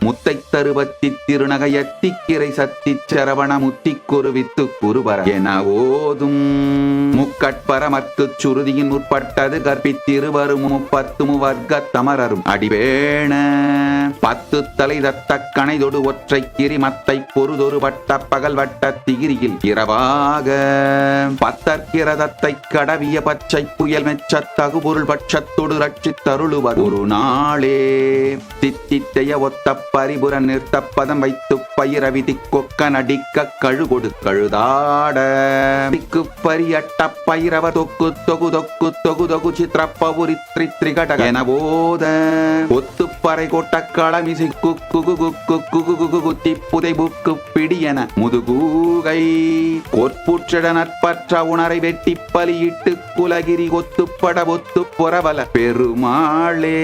முத்தை தருவத்தி திருநகையத்தி கிரை சத்தி சரவண முத்தி குருவித்து குருபர என ஓதும் முக்கட்பரமற்கு சுருதியின் முற்பட்டது கற்பித்திருவரும் 30 வர்க்க தமரரும் அடிவேண 10 தலை தத்த கணைதொடு ஒற்றை கிரிமத்தை பொருதொரு வட்ட பகல் வட்ட திகிரியில் இரவாக பத்தற்கிரதத்தை கடவிய பச்சை புயல் மெச்ச தகுபொருள் பட்சத்தொடு ரட்சித்தருளுவர் ஒரு நாளே தித்தித்தைய ஒத்த பரிபுர நிறுத்த பதம் வைத்து பயிரவிதி கொக்க நடிக்க கழுகொடு கழுதாட திக்கு பரியட்ட பைரவ தொக்கு தொகு தொக்கு தொகு தொகு சித்திரப்பவுரி திரிகட என போத ஒத்து பறை கொட்ட களமிசை குக்கு குக்கு குகு குகு குத்தி புதை புக்கு பிடியன முதுகூகை கொற்புற்றிட நற்பற்ற உணரை வெட்டி பலியிட்டு குலகிரி ஒத்துப்பட ஒத்து பொறவல பெருமாளே.